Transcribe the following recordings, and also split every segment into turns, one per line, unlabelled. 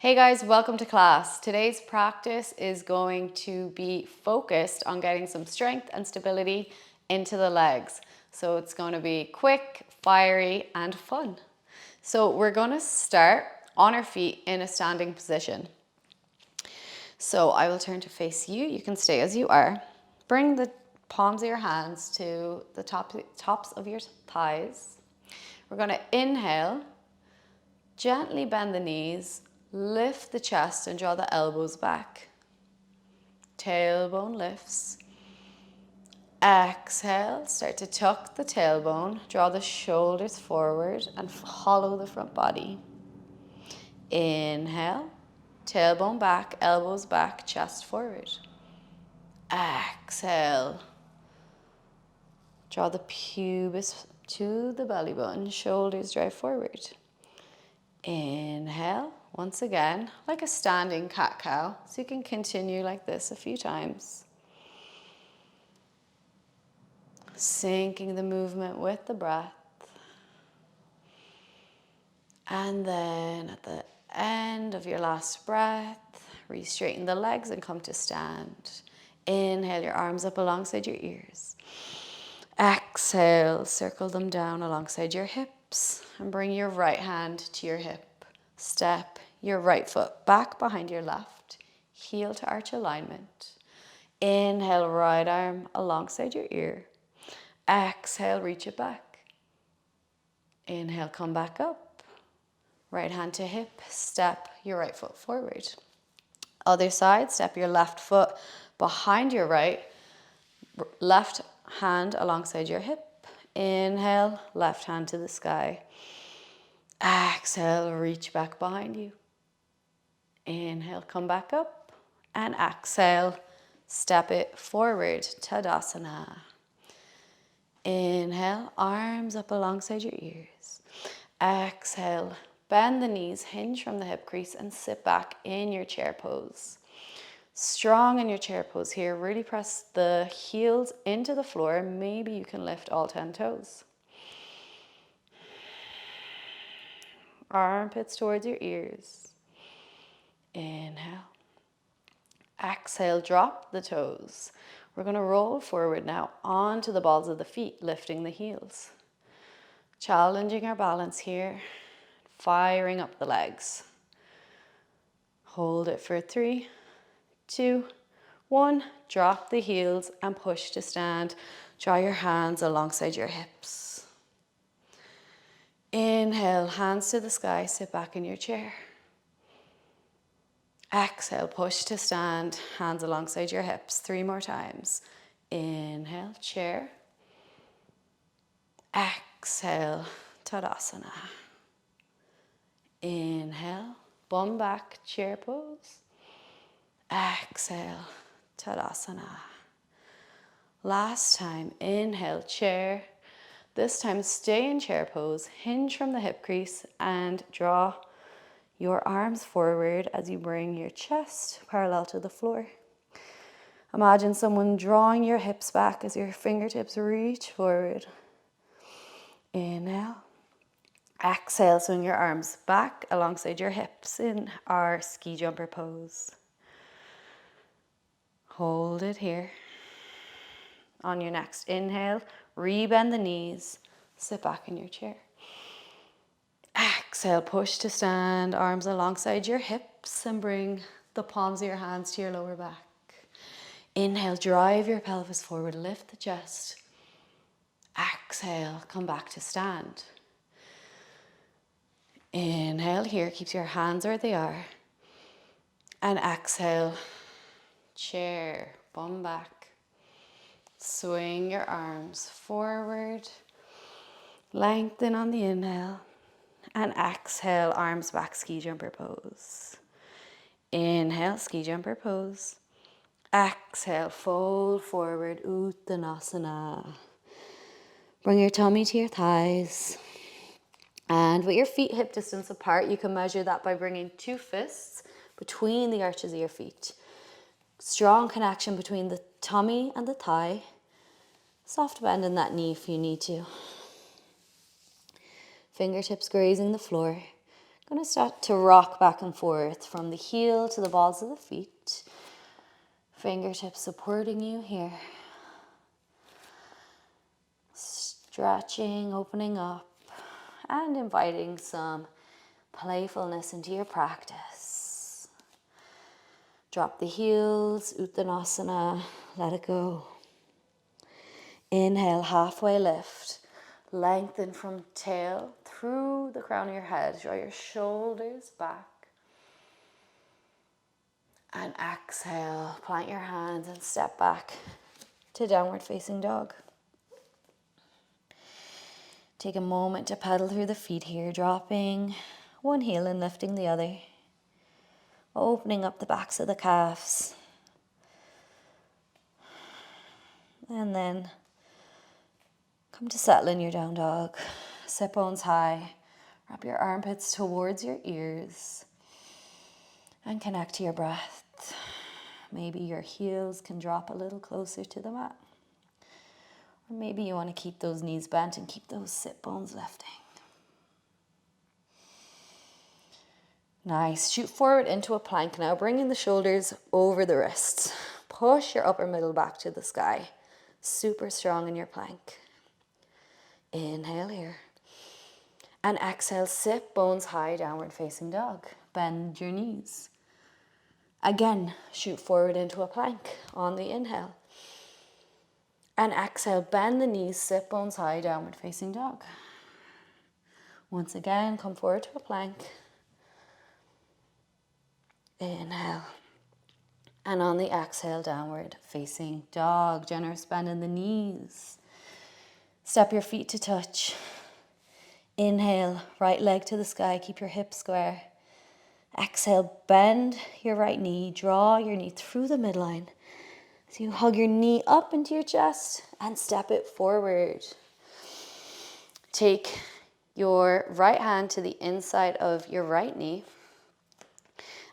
Hey guys, welcome to class. Today's practice is going to be focused on getting some strength and stability into the legs. So it's going to be quick, fiery, and fun. So we're going to start on our feet in a standing position. So I will turn to face you. You can stay as you are. Bring the palms of your hands to the tops of your thighs. We're going to inhale, gently bend the knees, lift the chest and draw the elbows back. Tailbone lifts. Exhale, start to tuck the tailbone, draw the shoulders forward and hollow the front body. Inhale, tailbone back, elbows back, chest forward. Exhale, draw the pubis to the belly button, shoulders drive forward. Inhale, once again, like a standing cat-cow, so you can continue like this a few times. Syncing the movement with the breath. And then at the end of your last breath, re-straighten the legs and come to stand. Inhale your arms up alongside your ears. Exhale, circle them down alongside your hips and bring your right hand to your hip. Step your right foot back behind your left, heel to arch alignment. Inhale, right arm alongside your ear. Exhale, reach it back. Inhale, come back up. Right hand to hip, step your right foot forward. Other side, step your left foot behind your right, left hand alongside your hip. Inhale, left hand to the sky. Exhale, reach back behind you. Inhale, come back up. And exhale, step it forward, Tadasana. Inhale, arms up alongside your ears. Exhale, bend the knees, hinge from the hip crease and sit back in your chair pose. Strong in your chair pose here. Really press the heels into the floor. Maybe you can lift all 10 toes. Armpits towards your ears. Inhale. Exhale, drop the toes. We're going to roll forward now onto the balls of the feet, lifting the heels. Challenging our balance here. Firing up the legs. Hold it for 3, 2, 1. Drop the heels and push to stand. Draw your hands alongside your hips. Inhale, hands to the sky, sit back in your chair. Exhale, push to stand, hands alongside your hips. 3 more times. Inhale, chair. Exhale, Tadasana. Inhale, bum back, chair pose. Exhale, Tadasana. Last time, inhale, chair. This time, stay in chair pose, hinge from the hip crease and draw your arms forward as you bring your chest parallel to the floor. Imagine someone drawing your hips back as your fingertips reach forward. Inhale. Exhale, swing your arms back alongside your hips in our ski jumper pose. Hold it here. On your next inhale, rebend the knees, sit back in your chair. Exhale, push to stand, arms alongside your hips and bring the palms of your hands to your lower back. Inhale, drive your pelvis forward, lift the chest. Exhale, come back to stand. Inhale here, keep your hands where they are. And exhale, chair, bum back. Swing your arms forward. Lengthen on the inhale. And exhale, arms back, ski jumper pose. Inhale, ski jumper pose. Exhale, fold forward, Uttanasana. Bring your tummy to your thighs. And with your feet hip distance apart, you can measure that by bringing 2 fists between the arches of your feet. Strong connection between the tummy and the thigh. Soft bend in that knee if you need to. Fingertips grazing the floor. Going to start to rock back and forth from the heel to the balls of the feet. Fingertips supporting you here. Stretching, opening up, and inviting some playfulness into your practice. Drop the heels, Uttanasana, let it go. Inhale, halfway lift. Lengthen from tail through the crown of your head. Draw your shoulders back. And exhale, plant your hands and step back to downward facing dog. Take a moment to pedal through the feet here, dropping one heel and lifting the other. Opening up the backs of the calves. And then come to settle in your down dog. Sit bones high. Wrap your armpits towards your ears. And connect to your breath. Maybe your heels can drop a little closer to the mat. Or maybe you want to keep those knees bent and keep those sit bones lifting. Nice. Shoot forward into a plank now, bringing the shoulders over the wrists. Push your upper middle back to the sky. Super strong in your plank. Inhale here. And exhale, sit bones high, downward facing dog. Bend your knees. Again, shoot forward into a plank on the inhale. And exhale, bend the knees, sit bones high, downward facing dog. Once again, come forward to a plank. Inhale. And on the exhale, downward facing dog. Generous bend in the knees. Step your feet to touch. Inhale, right leg to the sky, keep your hips square. Exhale, bend your right knee, draw your knee through the midline. So you hug your knee up into your chest and step it forward. Take your right hand to the inside of your right knee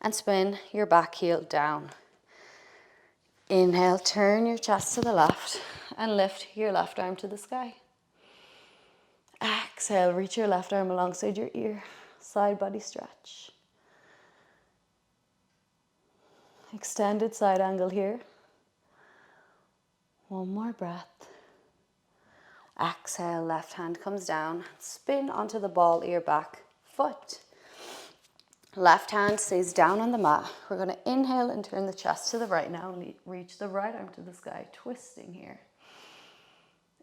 and spin your back heel down. Inhale, turn your chest to the left and lift your left arm to the sky. Exhale, reach your left arm alongside your ear, side body stretch. Extended side angle here. One more breath. Exhale, left hand comes down, spin onto the ball of your back foot. Left hand stays down on the mat. We're going to inhale and turn the chest to the right now. Reach the right arm to the sky, twisting here.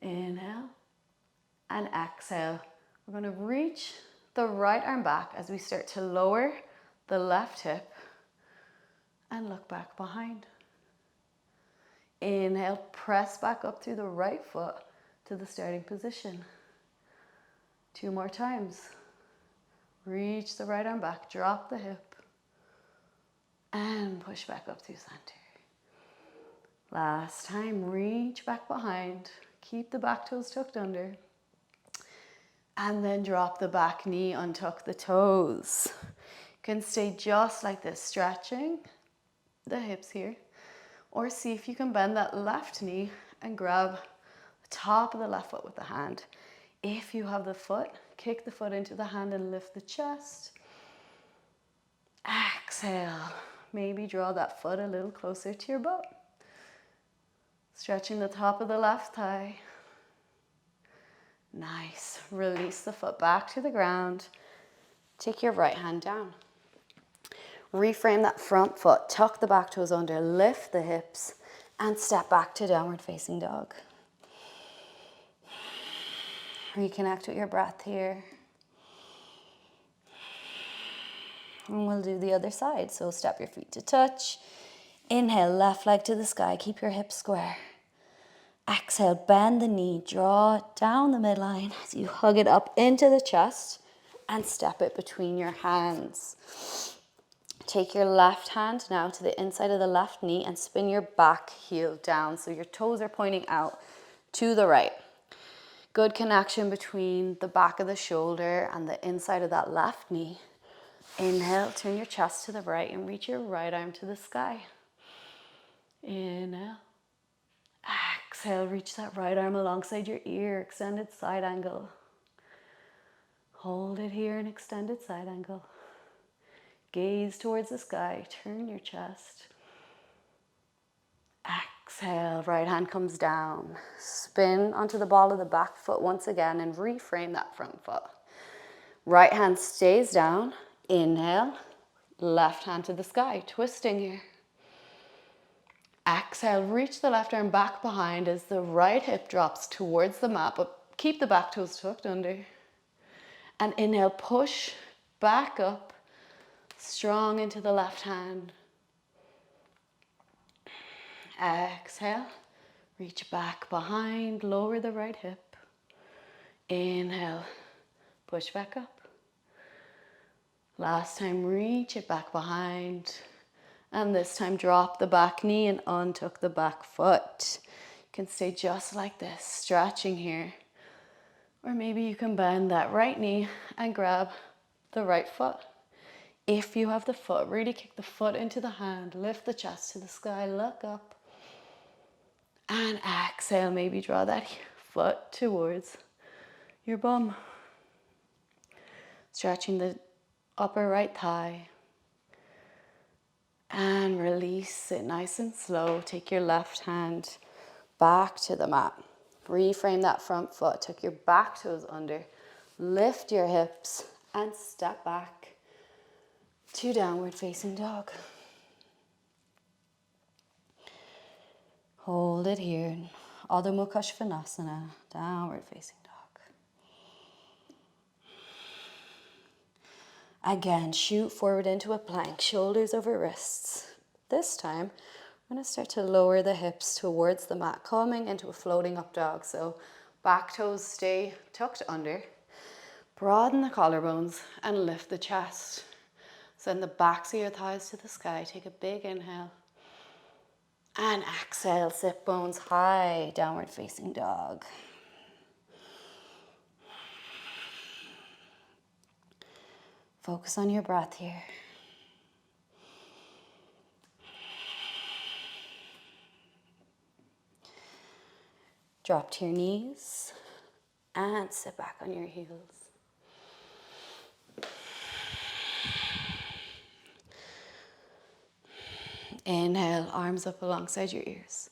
Inhale and exhale. We're going to reach the right arm back as we start to lower the left hip and look back behind. Inhale, press back up through the right foot to the starting position. 2 more times. Reach the right arm back, drop the hip, and push back up through center. Last time, reach back behind, keep the back toes tucked under, and then drop the back knee, untuck the toes. You can stay just like this, stretching the hips here, or see if you can bend that left knee and grab the top of the left foot with the hand. If you have the foot, kick the foot into the hand and lift the chest. Exhale. Maybe draw that foot a little closer to your butt. Stretching the top of the left thigh. Nice. Release the foot back to the ground. Take your right hand down. Reframe that front foot. Tuck the back toes under. Lift the hips. And step back to downward facing dog. Reconnect with your breath here. And we'll do the other side. So step your feet to touch. Inhale, left leg to the sky. Keep your hips square. Exhale, bend the knee. Draw down the midline as you hug it up into the chest and step it between your hands. Take your left hand now to the inside of the left knee and spin your back heel down so your toes are pointing out to the right. Good connection between the back of the shoulder and the inside of that left knee. Inhale, turn your chest to the right and reach your right arm to the sky. Inhale. Exhale, reach that right arm alongside your ear, extended side angle. Hold it here in extended side angle. Gaze towards the sky, turn your chest. Exhale, right hand comes down. Spin onto the ball of the back foot once again and reframe that front foot. Right hand stays down. Inhale, left hand to the sky, twisting here. Exhale, reach the left arm back behind as the right hip drops towards the mat, but keep the back toes tucked under. And inhale, push back up, strong into the left hand. Exhale, reach back behind, lower the right hip. Inhale, push back up. Last time, reach it back behind. And this time, drop the back knee and untuck the back foot. You can stay just like this, stretching here. Or maybe you can bend that right knee and grab the right foot. If you have the foot, really kick the foot into the hand, lift the chest to the sky, look up. And exhale, maybe draw that foot towards your bum. Stretching the upper right thigh. And release it nice and slow. Take your left hand back to the mat. Reframe that front foot. Tuck your back toes under. Lift your hips and step back to downward facing dog. Hold it here. Adho Mukha Svanasana, downward facing dog. Again, shoot forward into a plank, shoulders over wrists. This time, I'm going to start to lower the hips towards the mat, coming into a floating up dog. So back toes stay tucked under. Broaden the collarbones and lift the chest. Send the backs of your thighs to the sky. Take a big inhale. And exhale, sit bones high, downward facing dog. Focus on your breath here. Drop to your knees and sit back on your heels. Inhale, arms up alongside your ears.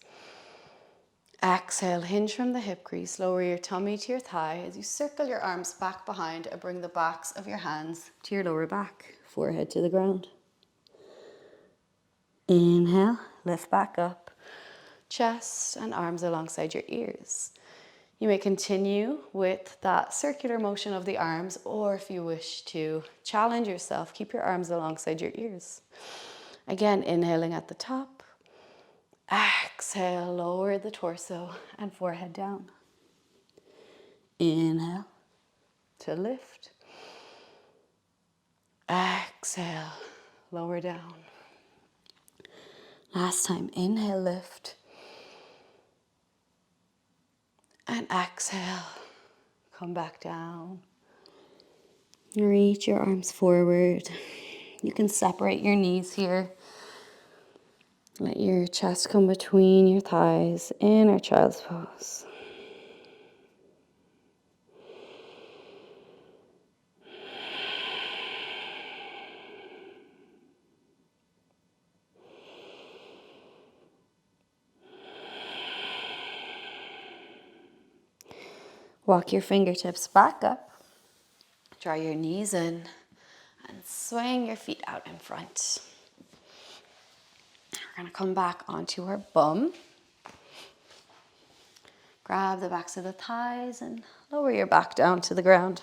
Exhale, hinge from the hip crease. Lower your tummy to your thigh as you circle your arms back behind and bring the backs of your hands to your lower back. Forehead to the ground. Inhale, lift back up. Chest and arms alongside your ears. You may continue with that circular motion of the arms, or if you wish to challenge yourself, keep your arms alongside your ears. Again, inhaling at the top. Exhale, lower the torso and forehead down. Inhale to lift. Exhale, lower down. Last time, inhale, lift. And exhale, come back down. Reach your arms forward. You can separate your knees here. Let your chest come between your thighs in our child's pose. Walk your fingertips back up. Draw your knees in and swing your feet out in front. We're going to come back onto our bum. Grab the backs of the thighs and lower your back down to the ground.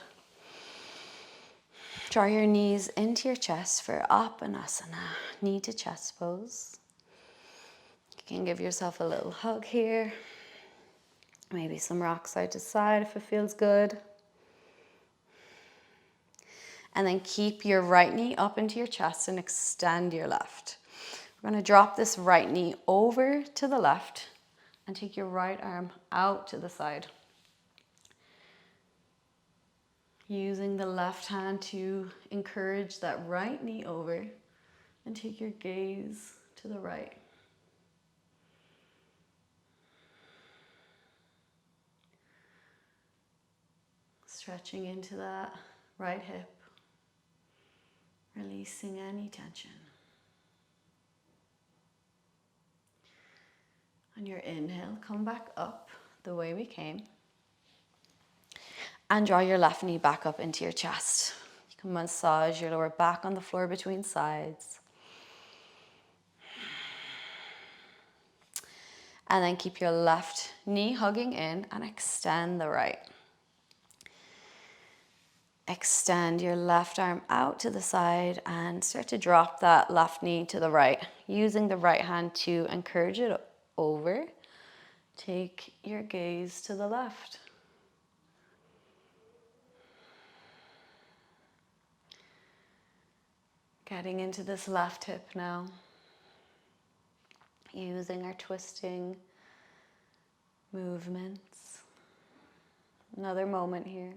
Draw your knees into your chest for Apanasana, knee to chest pose. You can give yourself a little hug here. Maybe some rock side to side if it feels good. And then keep your right knee up into your chest and extend your left. We're going to drop this right knee over to the left and take your right arm out to the side. Using the left hand to encourage that right knee over and take your gaze to the right. Stretching into that right hip. releasing any tension. On your inhale, come back up the way we came. And draw your left knee back up into your chest. You can massage your lower back on the floor between sides. And then keep your left knee hugging in and extend the right. Extend your left arm out to the side and start to drop that left knee to the right, using the right hand to encourage it over. Take your gaze to the left. Getting into this left hip now. Using our twisting movements. Another moment here.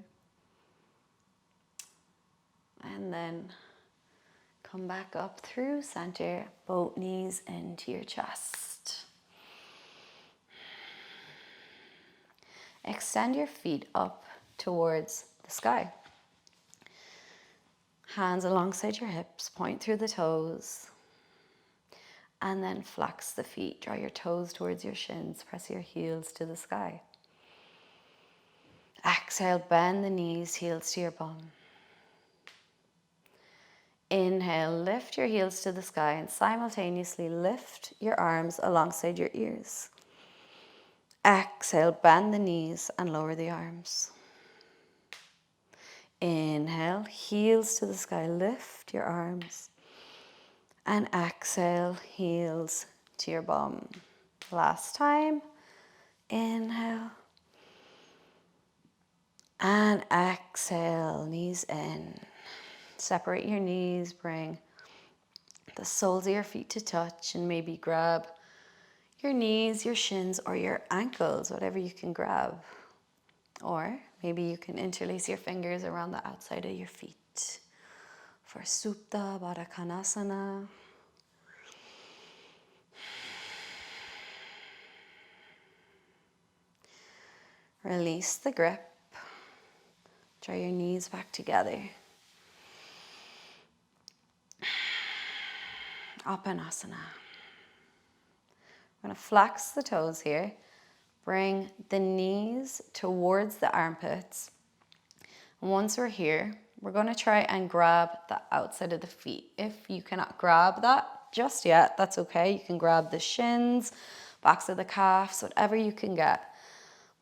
And then come back up through center, both knees into your chest. Extend your feet up towards the sky. Hands alongside your hips, point through the toes. And then flex the feet, draw your toes towards your shins, press your heels to the sky. Exhale, bend the knees, heels to your bum. Inhale, lift your heels to the sky and simultaneously lift your arms alongside your ears. Exhale, bend the knees and lower the arms. Inhale, heels to the sky, lift your arms. And exhale, heels to your bum. Last time. Inhale. And exhale, knees in. Separate your knees, bring the soles of your feet to touch and maybe grab your knees, your shins, or your ankles, whatever you can grab. Or maybe you can interlace your fingers around the outside of your feet for Supta Baddha Konasana. Release the grip. Draw your knees back together. Apanasana. I'm going to flex the toes here. Bring the knees towards the armpits. And once we're here, we're going to try and grab the outside of the feet. If you cannot grab that just yet, that's okay. You can grab the shins, backs of the calves, whatever you can get.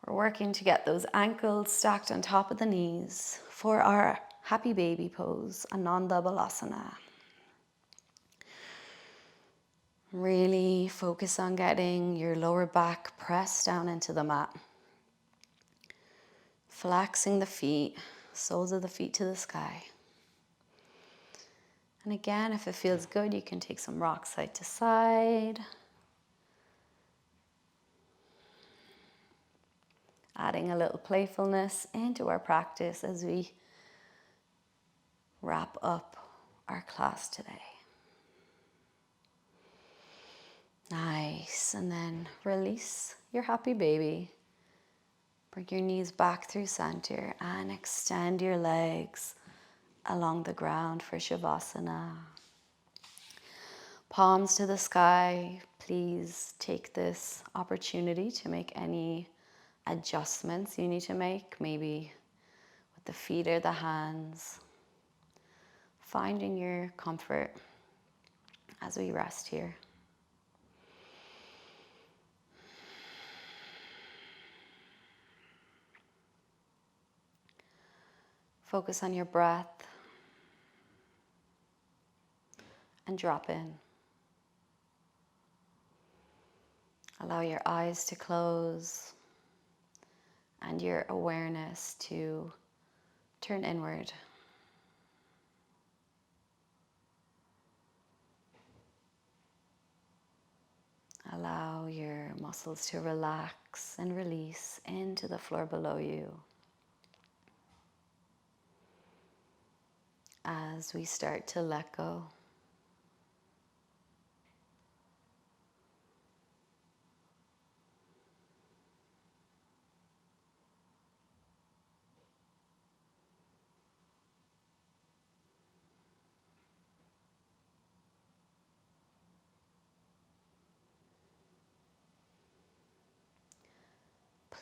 We're working to get those ankles stacked on top of the knees for our happy baby pose, Ananda Balasana. Really focus on getting your lower back pressed down into the mat. Flexing the feet, soles of the feet to the sky. And again, if it feels good, you can take some rocks side to side. Adding a little playfulness into our practice as we wrap up our class today. Nice, and then release your happy baby. Bring your knees back through center and extend your legs along the ground for Shavasana. Palms to the sky. Please take this opportunity to make any adjustments you need to make, maybe with the feet or the hands. Finding your comfort as we rest here. Focus on your breath and drop in. Allow your eyes to close and your awareness to turn inward. Allow your muscles to relax and release into the floor below you. As we start to let go.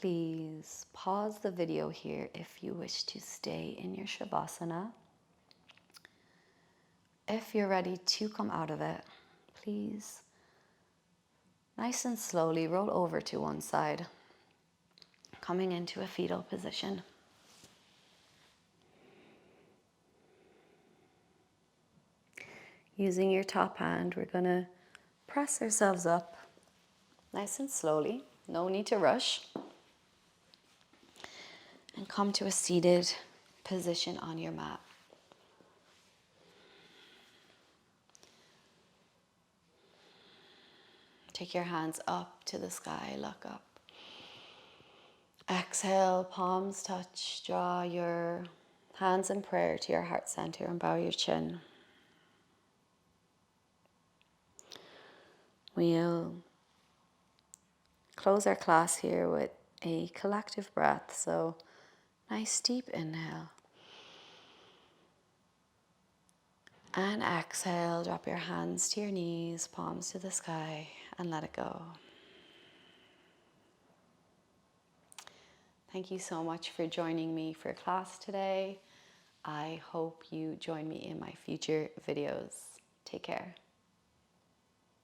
please pause the video here if you wish to stay in your Shavasana. If you're ready to come out of it, please, nice and slowly roll over to one side, coming into a fetal position. Using your top hand, we're going to press ourselves up nice and slowly. No need to rush. And come to a seated position on your mat. Take your hands up to the sky, look up. Exhale, palms touch. Draw your hands in prayer to your heart center and bow your chin. We'll close our class here with a collective breath. So nice deep inhale. And exhale, drop your hands to your knees, palms to the sky, and let it go. Thank you so much for joining me for class today. I hope you join me in my future videos. Take care.